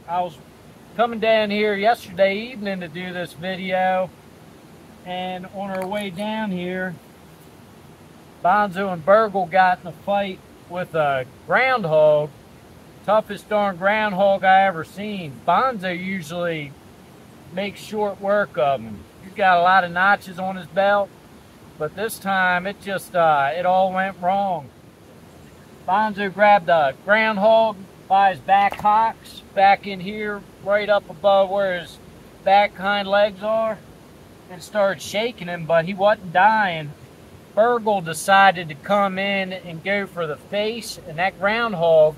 I was coming down here yesterday evening to do this video, and on our way down here, Bonzo and Burgle got in a fight with a groundhog. Toughest darn groundhog I ever seen. Bonzo usually makes short work of him. He's got a lot of notches on his belt, but this time it just it all went wrong. Bonzo grabbed a groundhog by his back hocks, back in here, right up above where his back hind legs are, and started shaking him, but he wasn't dying. Burgle decided to come in and go for the face, and that groundhog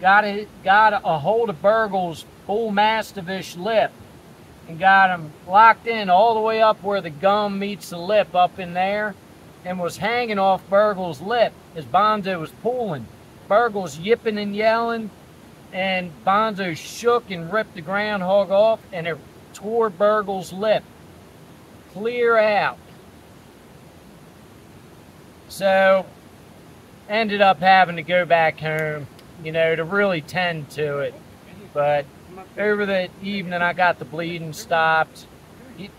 got a hold of Burgle's bull mastiff-ish lip and got him locked in all the way up where the gum meets the lip up in there, and was hanging off Burgle's lip as Bonzo was pulling. Burgle's yipping and yelling, and Bonzo shook and ripped the groundhog off, and it tore Burgle's lip clear out. So, ended up having to go back home, you know, to really tend to it. But over the evening, I got the bleeding stopped.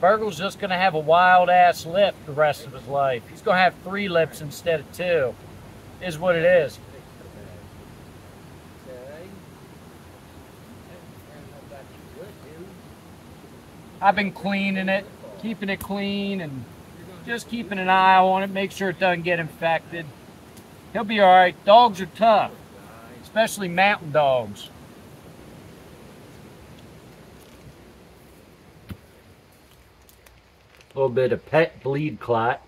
Burgle's just going to have a wild-ass lip the rest of his life. He's going to have 3 lips instead of 2, is what it is. I've been cleaning it, keeping it clean, and just keeping an eye on it, make sure it doesn't get infected. He'll be alright. Dogs are tough, especially mountain dogs. A little bit of pet bleed clot.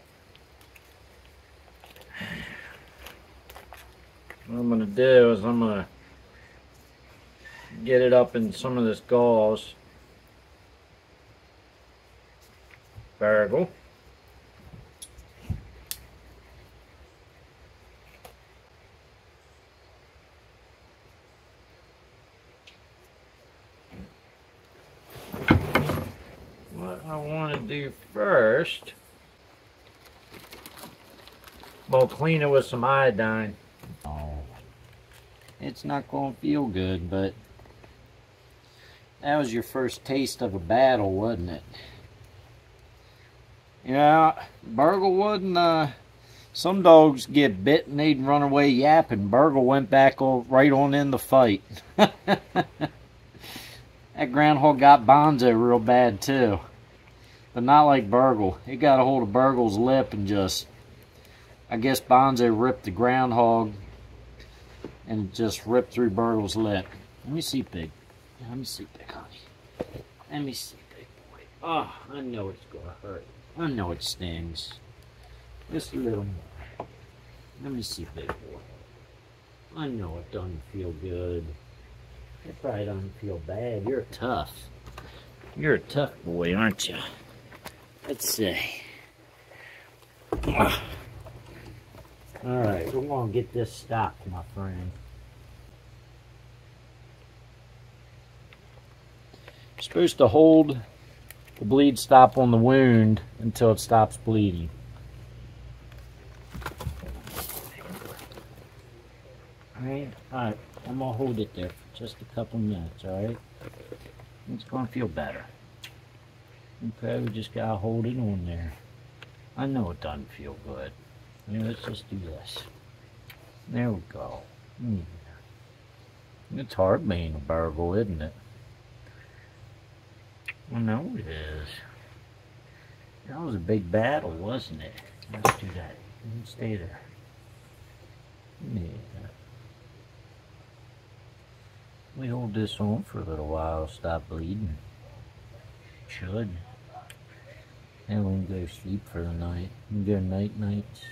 What I'm going to do is I'm going to get it up in some of this gauze. Burgle. What I want to do first, we'll clean it with some iodine. Oh, it's not going to feel good, but that was your first taste of a battle, wasn't it? Yeah, Burgle wouldn't, some dogs get bit and they'd run away yapping. Burgle went back right on in the fight. That groundhog got Bonzo real bad too. But not like Burgle. It got a hold of Burgle's lip and just, I guess Bonzo ripped the groundhog and it just ripped through Burgle's lip. Let me see, Big. Let me see, Big honey. Let me see, Big boy. Oh, I know it's going to hurt. I know it stings. Just a little more. Let me see, Big boy. I know it doesn't feel good. It probably doesn't feel bad. You're tough. You're a tough boy, aren't you? Let's see. Alright, we're going to get this stopped, my friend. You're supposed to hold the bleed stop on the wound until it stops bleeding. Alright, I'm going to hold it there for just a couple minutes, alright? It's going to feel better. Okay, we just got to hold it on there. I know it doesn't feel good. Let's just do this. There we go. It's hard being a Burgle, isn't it? I know it is. That was a big battle, wasn't it? Let's do that. Stay there. Yeah. We hold this on for a little while, stop bleeding. Should. Then we can go sleep for the night. We can go night-nights.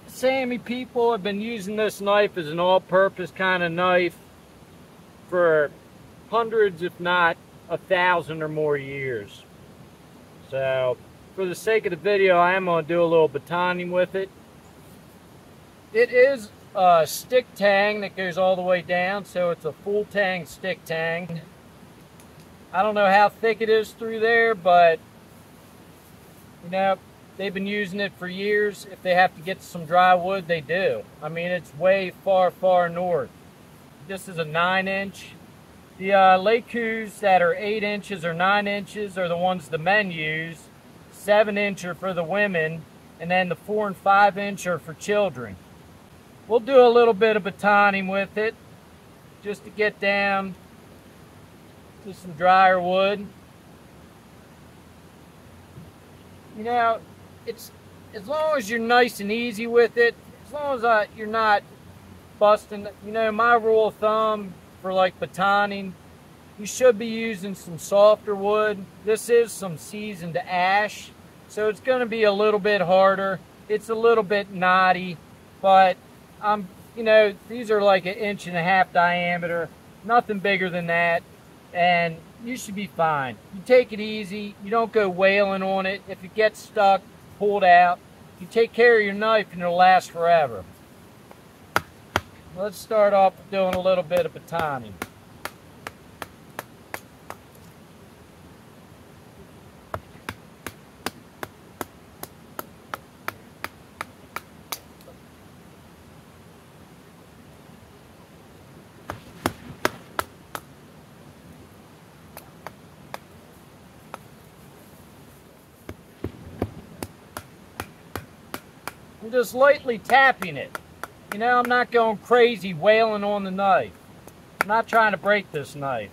Sammy people have been using this knife as an all-purpose kind of knife for hundreds, if not 1,000 or more years. So, for the sake of the video, I am going to do a little batoning with it. It is a stick tang that goes all the way down, so it's a full tang stick tang. I don't know how thick it is through there, but you know, they've been using it for years. If they have to get some dry wood, they do. I mean, it's way far, far north. This is a 9-inch. The Leukus that are 8 inches or 9 inches are the ones the men use. 7-inch are for the women, and then the 4 and 5-inch are for children. We'll do a little bit of batoning with it, just to get down to some drier wood. You know, it's as long as you're nice and easy with it, as long as you're not busting. You know, my rule of thumb for like batoning, you should be using some softer wood. This is some seasoned ash, so it's going to be a little bit harder. It's a little bit knotty, but you know, these are like 1.5 inches diameter, nothing bigger than that, and you should be fine. You take it easy. You don't go wailing on it. If it gets stuck, pull it out. You take care of your knife and it'll last forever. Let's start off with doing a little bit of batoning. I'm just lightly tapping it. You know, I'm not going crazy wailing on the knife. I'm not trying to break this knife.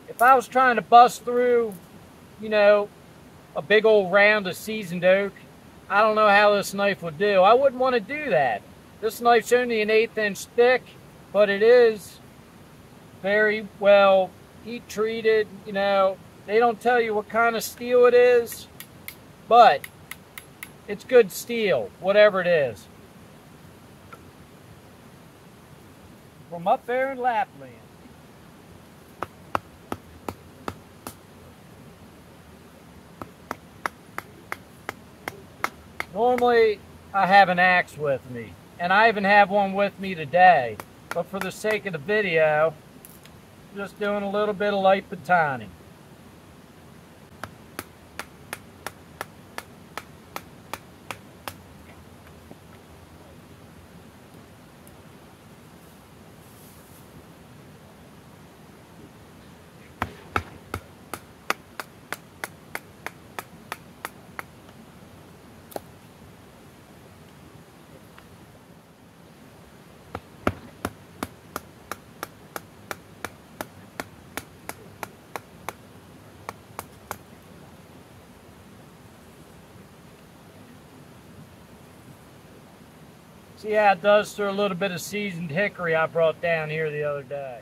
If I was trying to bust through, you know, a big old round of seasoned oak, I don't know how this knife would do. I wouldn't want to do that. This knife's only an 1/8 inch thick, but it is very well heat treated. You know, they don't tell you what kind of steel it is, but It's good steel, whatever it is. From up there in Lapland. Normally, I have an axe with me, and I even have one with me today. But for the sake of the video, I'm just doing a little bit of light batoning. See how it does through a little bit of seasoned hickory I brought down here the other day.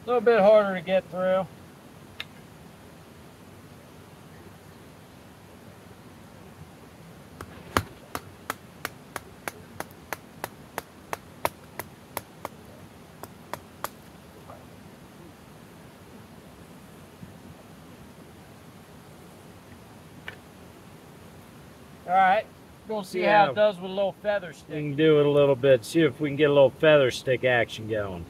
A little bit harder to get through. Alright, we'll see how it does with a little feather stick. We can do it a little bit, see if we can get a little feather stick action going.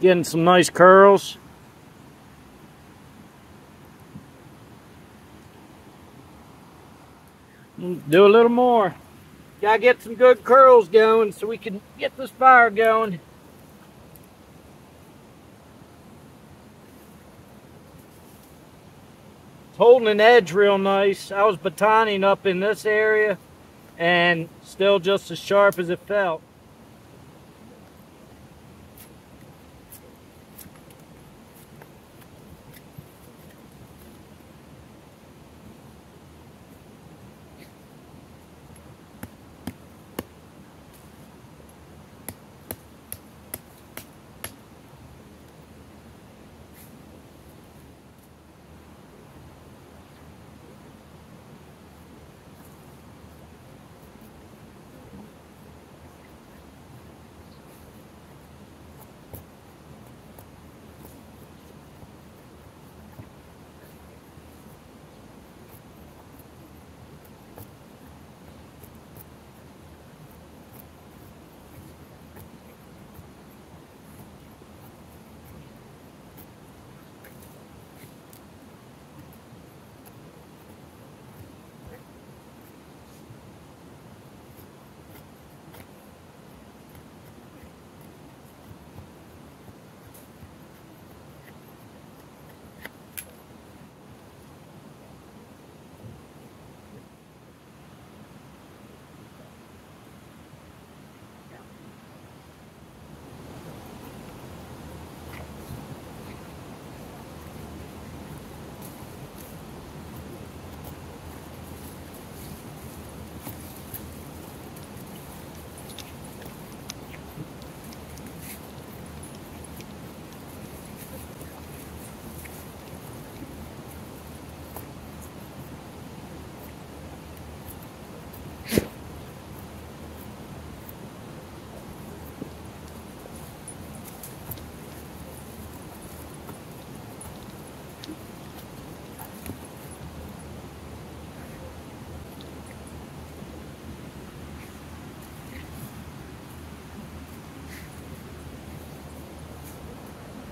Getting some nice curls. Do a little more. Gotta get some good curls going so we can get this fire going. It's holding an edge real nice. I was batoning up in this area and still just as sharp as it felt.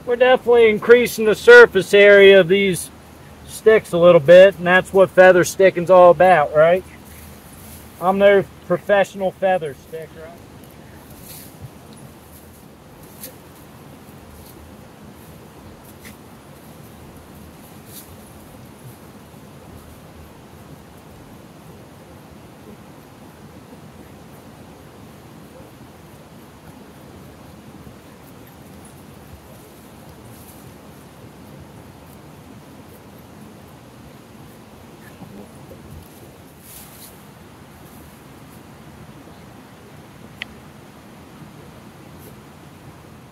we're definitely increasing the surface area of these sticks a little bit, and that's what feather sticking's all about, right? I'm their professional feather sticker.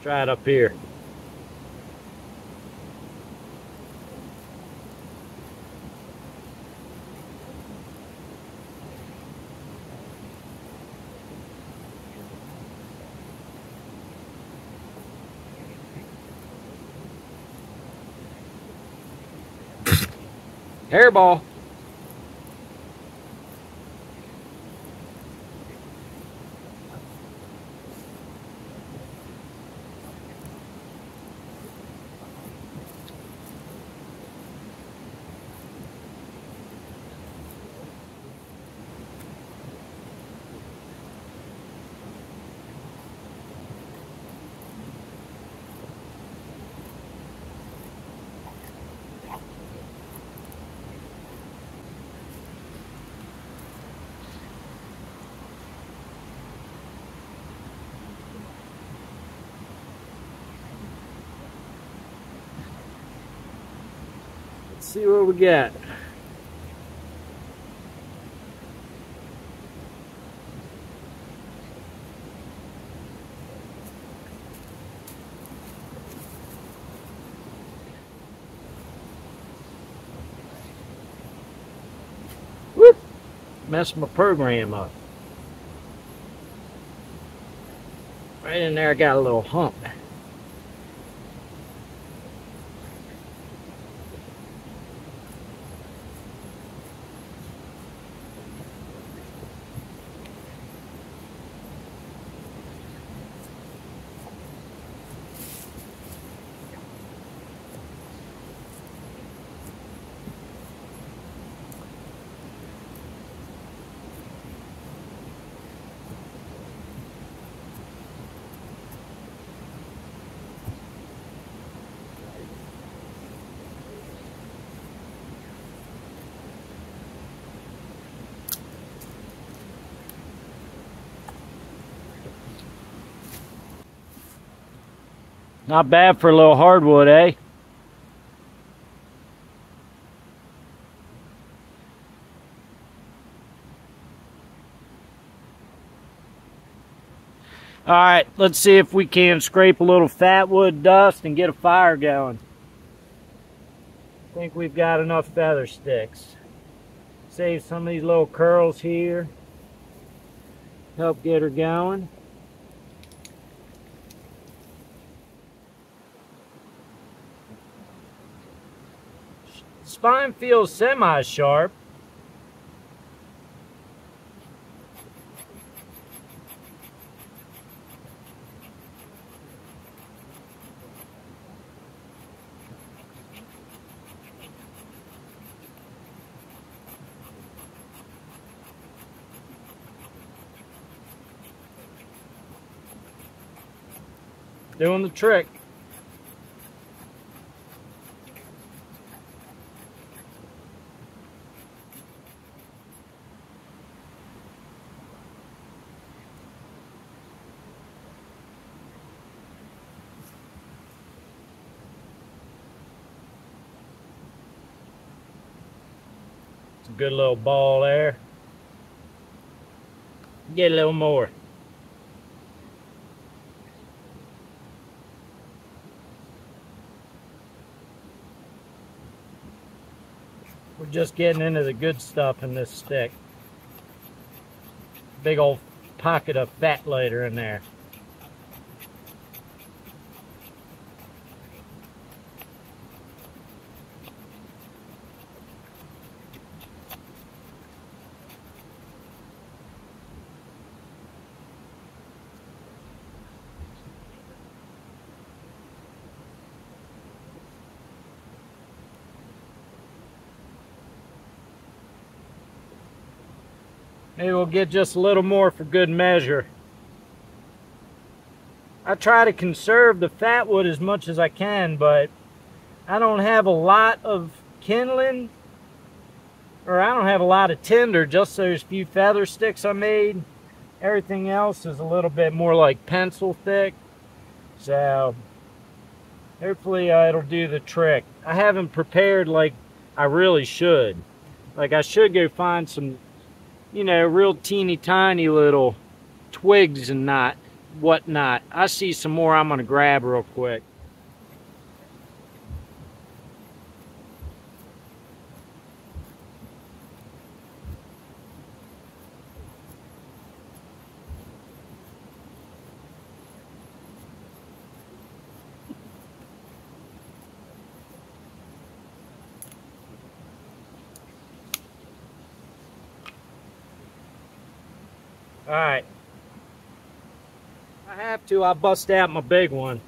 Try it up here. Hairball. Let's see what we got. Whoop! Messed my program up. Right in there, I got a little hump. Not bad for a little hardwood, eh? All right, let's see if we can scrape a little fat wood dust and get a fire going. I think we've got enough feather sticks. Save some of these little curls here. Help get her going. Spine feels semi-sharp. Doing the trick. It's a good little ball there. Get a little more. We're just getting into the good stuff in this stick. Big old pocket of fat later in there. Maybe we'll get just a little more for good measure. I try to conserve the fat wood as much as I can, but I don't have a lot of kindling, or I don't have a lot of tinder, just those few feather sticks I made. Everything else is a little bit more like pencil thick. So hopefully it'll do the trick. I haven't prepared like I really should. Like I should go find some, you know, real teeny tiny little twigs and whatnot. I see some more I'm gonna grab real quick. All right. I have to, I'll bust out my big one.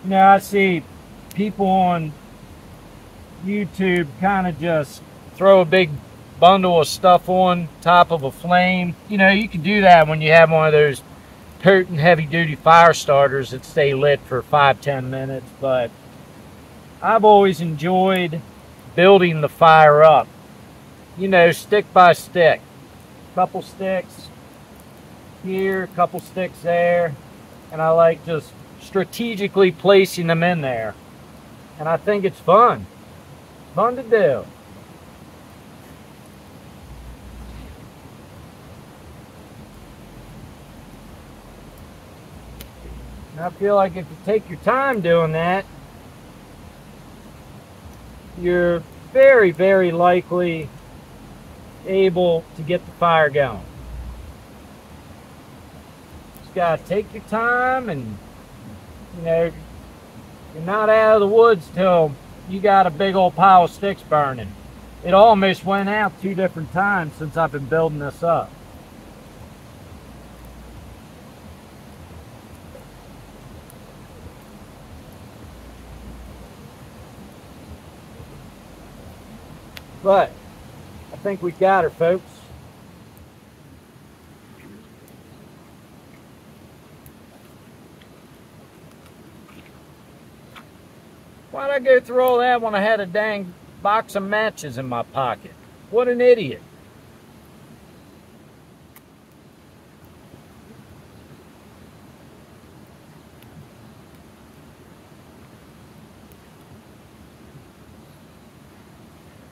You know, I see people on YouTube kind of just throw a big bundle of stuff on top of a flame. You know, you can do that when you have one of those potent heavy-duty fire starters that stay lit for 5-10 minutes, but I've always enjoyed building the fire up. You know, stick by stick. Couple sticks here, couple sticks there, and I like just strategically placing them in there. And I think it's fun. Fun to do. And I feel like if you take your time doing that, you're very, very likely able to get the fire going. Just gotta take your time, and you know, you're not out of the woods till you got a big old pile of sticks burning. It almost went out 2 different times since I've been building this up. But I think we got her, folks. Why'd I go through all that when I had a dang box of matches in my pocket? What an idiot.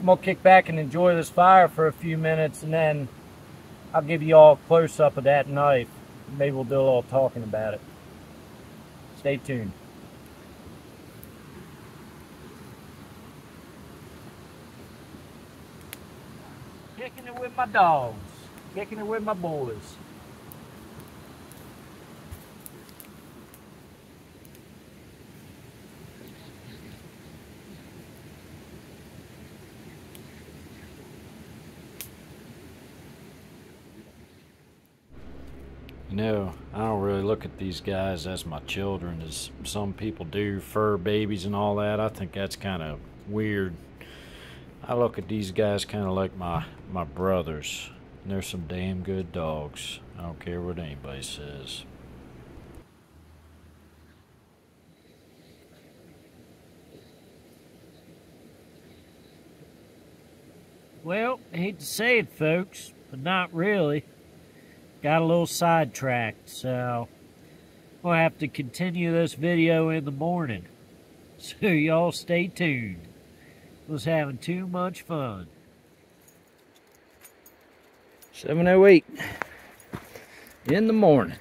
I'm gonna kick back and enjoy this fire for a few minutes, and then I'll give you all a close-up of that knife. Maybe we'll do a little talking about it. Stay tuned. Kicking it with my dogs. Kicking it with my boys. You know, I don't really look at these guys as my children, as some people do, fur babies and all that. I think that's kind of weird. I look at these guys kind of like my brothers. And they're some damn good dogs. I don't care what anybody says. Well, I hate to say it, folks, but not really. Got a little sidetracked, so we'll have to continue this video in the morning. So y'all stay tuned. Was having too much fun. 7:08 in the morning.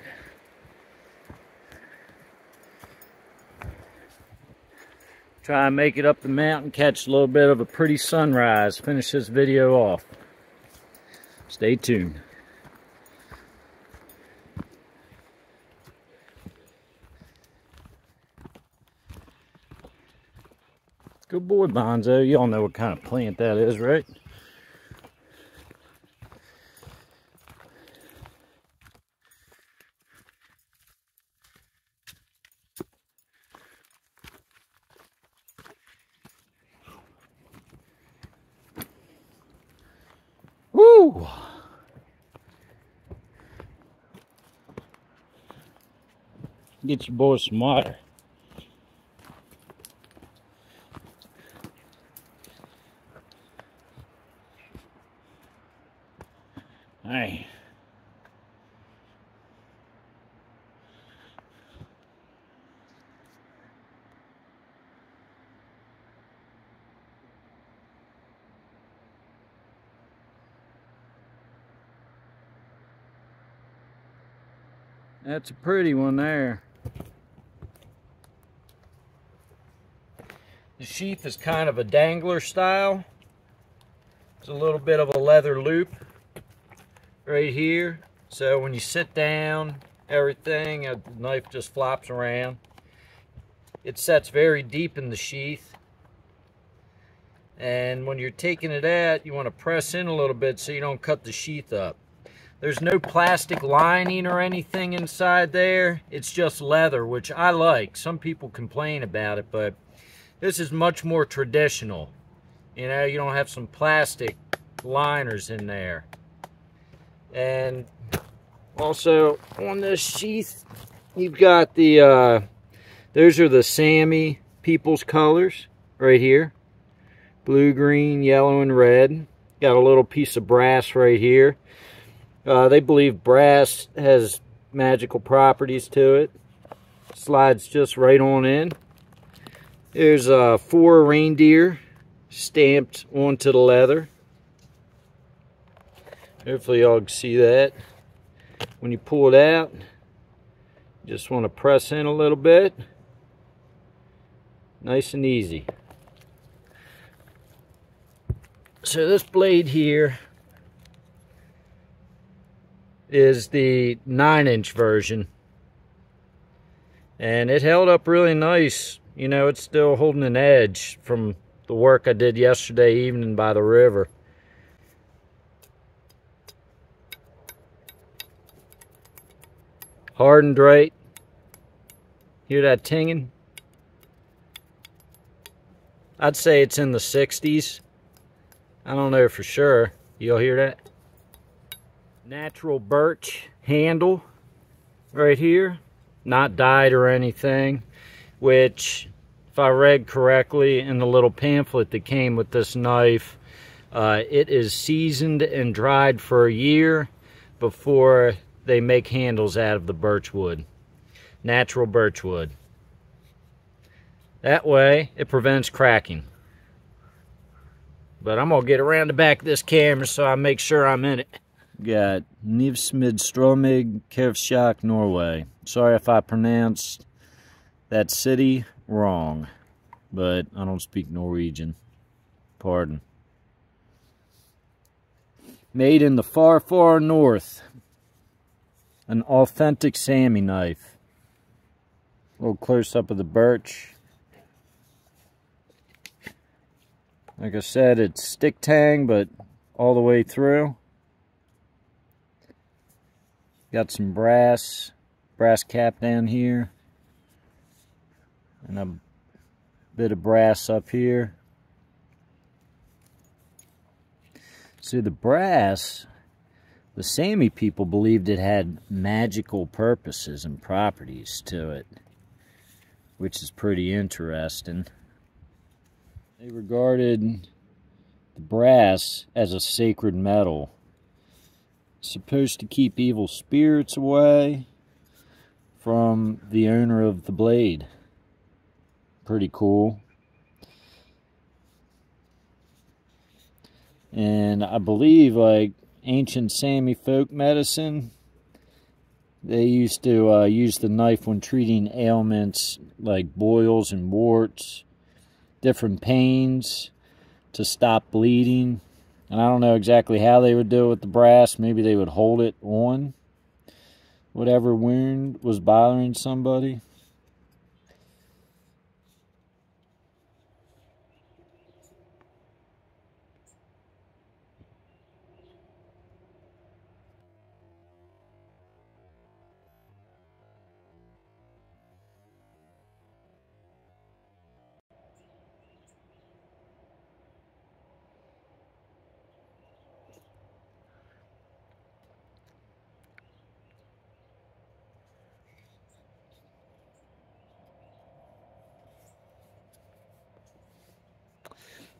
Try and make it up the mountain, catch a little bit of a pretty sunrise, finish this video off. Stay tuned. Good boy, Bonzo. Y'all know what kind of plant that is, right? Woo! Get your boys some water. Hey. That's a pretty one there. The sheath is kind of a dangler style. It's a little bit of a leather loop right here. So when you sit down, everything, the knife just flops around. It sets very deep in the sheath. And when you're taking it out, you want to press in a little bit so you don't cut the sheath up. There's no plastic lining or anything inside there. It's just leather, which I like. Some people complain about it, but this is much more traditional. You know, you don't have some plastic liners in there. And also on this sheath, you've got the, those are the Sammy people's colors right here. Blue, green, yellow, and red. Got a little piece of brass right here. They believe brass has magical properties to it. Slides just right on in. There's 4 reindeer stamped onto the leather. Hopefully y'all can see that. When you pull it out, you just want to press in a little bit. Nice and easy. So this blade here is the 9-inch version, and it held up really nice. You know, it's still holding an edge from the work I did yesterday evening by the river. Hardened right. Hear that tinging? I'd say it's in the 60s. I don't know for sure. You'll hear that? Natural birch handle right here, not dyed or anything, which, if I read correctly in the little pamphlet that came with this knife, it is seasoned and dried for a year before they make handles out of the birch wood. Natural birch wood. That way it prevents cracking. But I'm gonna get around the back of this camera so I make sure I'm in it. Got Nivsmid Stromig, Kervsjak, Norway. Sorry if I pronounced that city wrong, but I don't speak Norwegian. Pardon. Made in the far, far north. An authentic Sammy knife. A little close up of the birch. Like I said, it's stick tang, but all the way through. Got some brass cap down here. And a bit of brass up here. See, the brass, the Sami people believed it had magical purposes and properties to it, which is pretty interesting. They regarded the brass as a sacred metal, supposed to keep evil spirits away from the owner of the blade. Pretty cool. And I believe, like ancient Sami folk medicine, they used to use the knife when treating ailments like boils and warts, different pains, to stop bleeding. And I don't know exactly how they would do it with the brass. Maybe they would hold it on whatever wound was bothering somebody.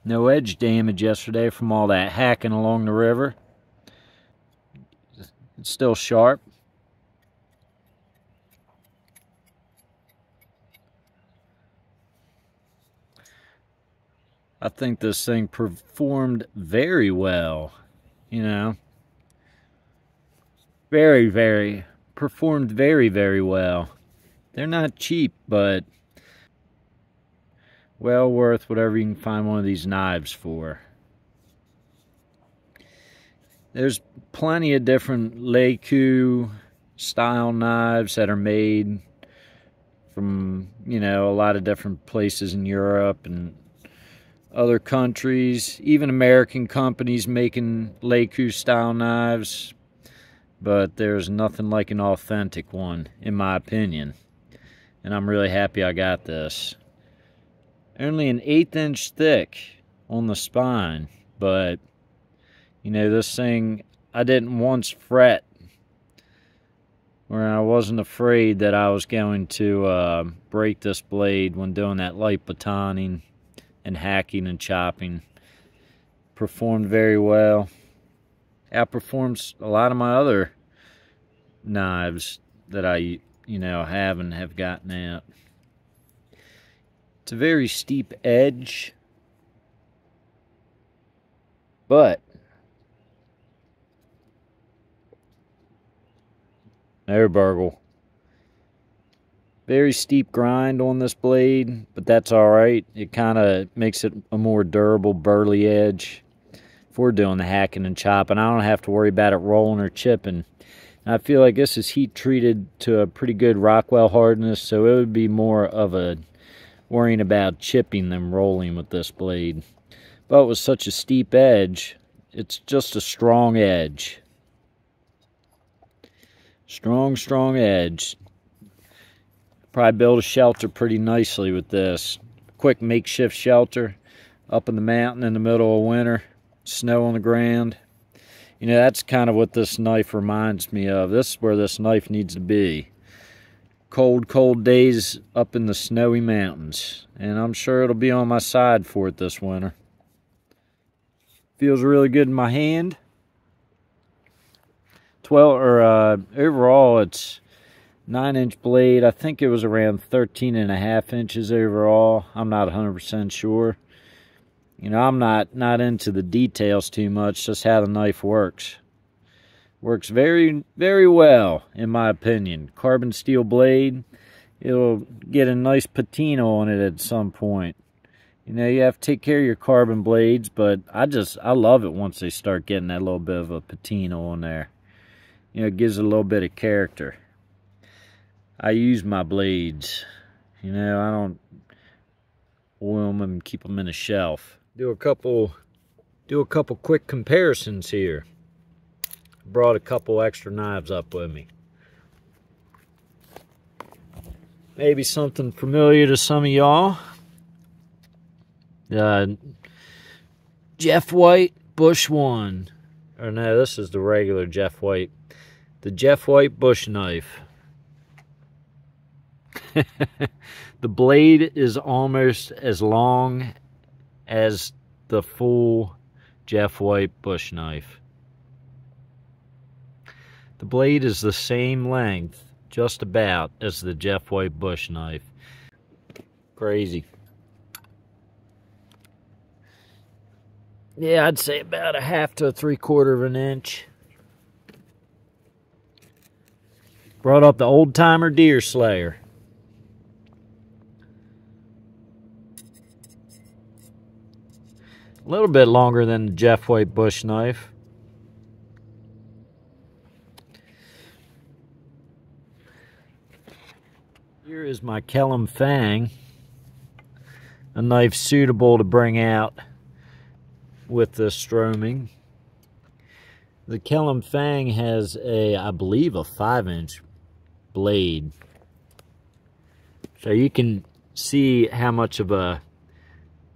No edge damage yesterday from all that hacking along the river. It's still sharp. I think this thing performed very well, you know. Performed very, very well. They're not cheap, but well worth whatever you can find one of these knives for. There's plenty of different Leuku style knives that are made from, you know, a lot of different places in Europe and other countries, even American companies making Leuku style knives, but there's nothing like an authentic one, in my opinion. And I'm really happy I got this. Only an 1/8 inch thick on the spine, but you know, this thing, I didn't once fret, where I wasn't afraid that I was going to break this blade when doing that light batoning and hacking and chopping. Performed very well. Outperforms a lot of my other knives that I, you know, have gotten out. It's a very steep edge, but there, burgle. Very steep grind on this blade, but that's alright. It kind of makes it a more durable, burly edge. If we're doing the hacking and chopping, I don't have to worry about it rolling or chipping. And I feel like this is heat treated to a pretty good Rockwell hardness, so it would be more of a worrying about chipping than rolling with this blade. But with such a steep edge, it's just a strong edge. Strong edge. Probably build a shelter pretty nicely with this. Quick makeshift shelter up in the mountain in the middle of winter. Snow on the ground. You know, that's kind of what this knife reminds me of. This is where this knife needs to be. Cold days up in the snowy mountains. And I'm sure it'll be on my side for it this winter. Feels really good in my hand. Overall, it's 9-inch blade. I think it was around 13.5 inches overall. I'm not 100% sure. You know, I'm not into the details too much, just how the knife works. Works very, very well, in my opinion. Carbon steel blade. It'll get a nice patina on it at some point. You know, you have to take care of your carbon blades, but I love it once they start getting that little bit of a patina on there. You know, it gives it a little bit of character. I use my blades. You know, I don't oil them and keep them in a shelf. Do a couple quick comparisons here. Brought a couple extra knives up with me. Maybe something familiar to some of y'all. Jeff White Bush 1. Or no, this is the regular Jeff White. The Jeff White Bush knife. The blade is almost as long as the full Jeff White bush knife. The blade is the same length, just about, as the Jeff White bush knife. Crazy. Yeah, I'd say about 1/2 to 3/4 of an inch. Brought up the old timer deer slayer. A little bit longer than the Jeff White bush knife. Here is my Kellum Fang, a knife suitable to bring out with the stroming. The Kellum Fang has I believe, a 5-inch blade. So you can see how much of a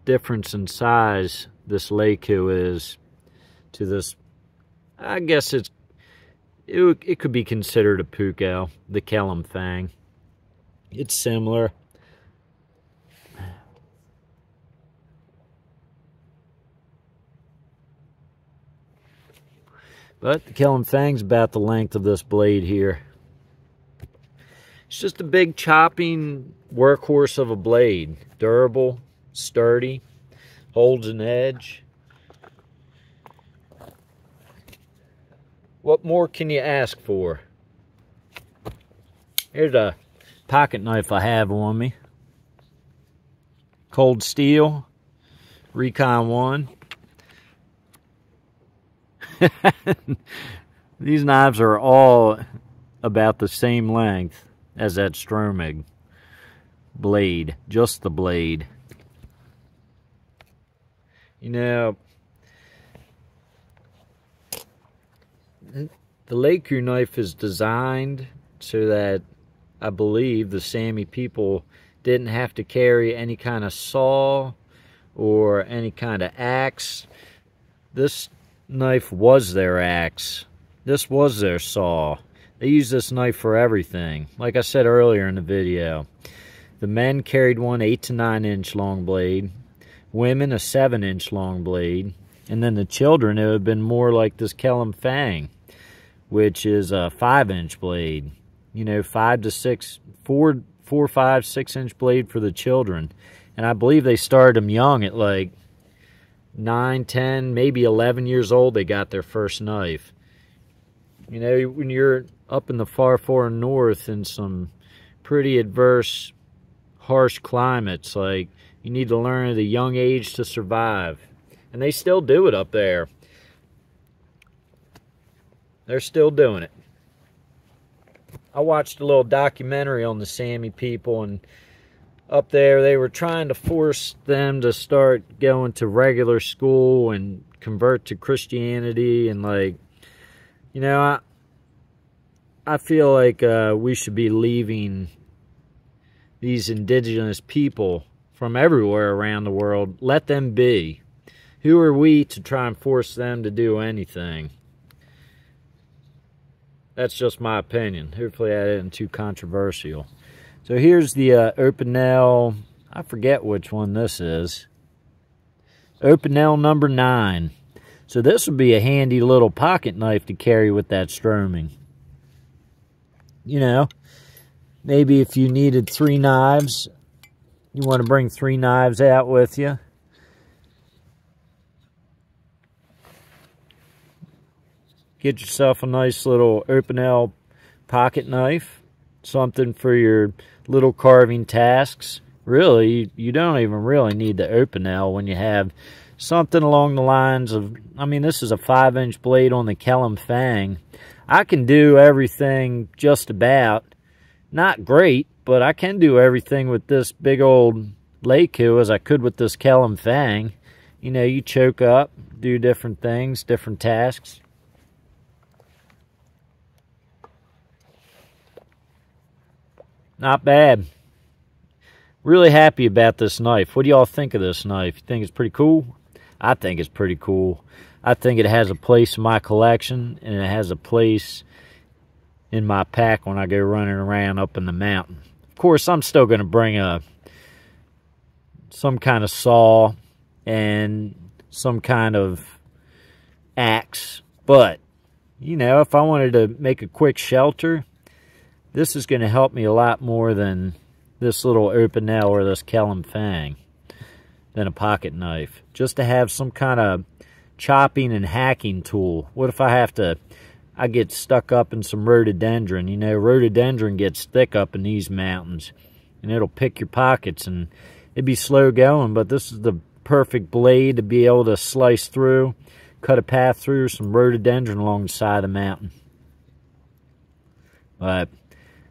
difference in size this Leuku is to this. I guess it could be considered a Puko, the Kellum Fang. It's similar. But the Kellum Fang's about the length of this blade here. It's just a big chopping workhorse of a blade. Durable, sturdy, holds an edge. What more can you ask for? Here's a pocket knife I have on me. Cold Steel, Recon 1. These knives are all about the same length as that Stromig blade, just the blade. You know, the Leuku knife is designed so that I believe the Sami people didn't have to carry any kind of saw or any kind of axe. This knife was their axe. This was their saw. They used this knife for everything. Like I said earlier in the video, the men carried one 8 to 9 inch long blade, women a 7-inch long blade, and then the children, it would have been more like this Kellum Fang, which is a 5-inch blade. You know, 4, 5, 6-inch blade for the children. And I believe they started them young at like 9, 10, maybe 11 years old. They got their first knife. You know, when you're up in the far north in some pretty adverse, harsh climates, like, you need to learn at a young age to survive. And they still do it up there. They're still doing it. I watched a little documentary on the Sami people, and up there they were trying to force them to start going to regular school and convert to Christianity, and like, you know, I feel like we should be leaving these indigenous people from everywhere around the world. Let them be. Who are we to try and force them to do anything? That's just my opinion. Hopefully that isn't too controversial. So here's the Opinel, I forget which one this is. Opinel number 9. So this would be a handy little pocket knife to carry with that stroming. You know, maybe if you needed 3 knives, you want to bring 3 knives out with you. Get yourself a nice little Opinel pocket knife. Something for your little carving tasks. really, you don't even really need the Opinel when you have something along the lines of, I mean, this is a 5-inch blade on the Kellum Fang. I can do everything just about. Not great, but I can do everything with this big old Leuku as I could with this Kellum Fang. You know, you choke up, do different things, different tasks. Not bad. Really happy about this knife. What do y'all think of this knife? You think it's pretty cool? I think it's pretty cool. I think it has a place in my collection, and it has a place in my pack when I go running around up in the mountain. Of course, I'm still going to bring some kind of saw and some kind of axe. But, you know, if I wanted to make a quick shelter, this is going to help me a lot more than this little Opinel or this Kellum Fang, than a pocket knife. Just to have some kind of chopping and hacking tool. What if I get stuck up in some rhododendron? You know, rhododendron gets thick up in these mountains, and it'll pick your pockets, and it'd be slow going, but this is the perfect blade to be able to slice through, cut a path through some rhododendron along the side of the mountain. But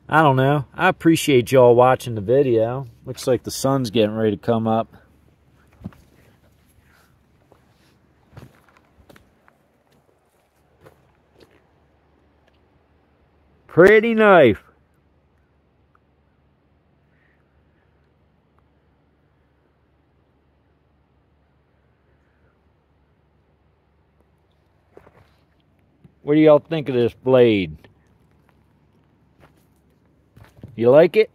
I don't know. I appreciate y'all watching the video. Looks like the sun's getting ready to come up. Pretty knife. What do y'all think of this blade? You like it?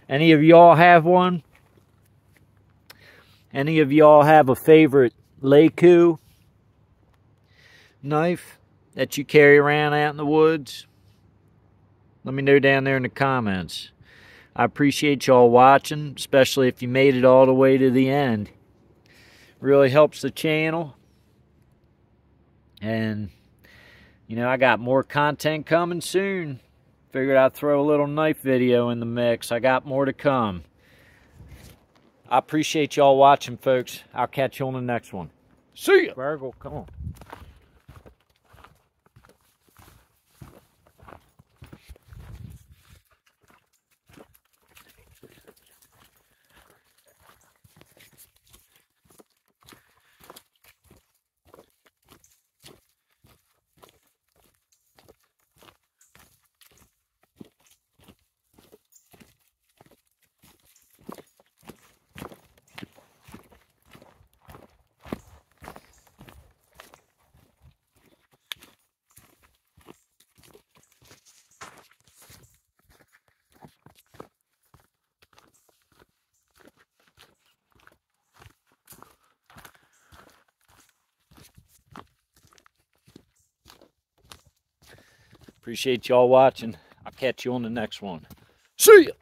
Any of y'all have one? Any of y'all have a favorite Leuku knife that you carry around out in the woods? Let me know down there in the comments. I appreciate y'all watching, especially if you made it all the way to the end. Really helps the channel. And, you know, I got more content coming soon. Figured I'd throw a little knife video in the mix. I got more to come. I appreciate y'all watching, folks. I'll catch you on the next one. See ya! Virgil, come on. Appreciate y'all watching. I'll catch you on the next one. See ya!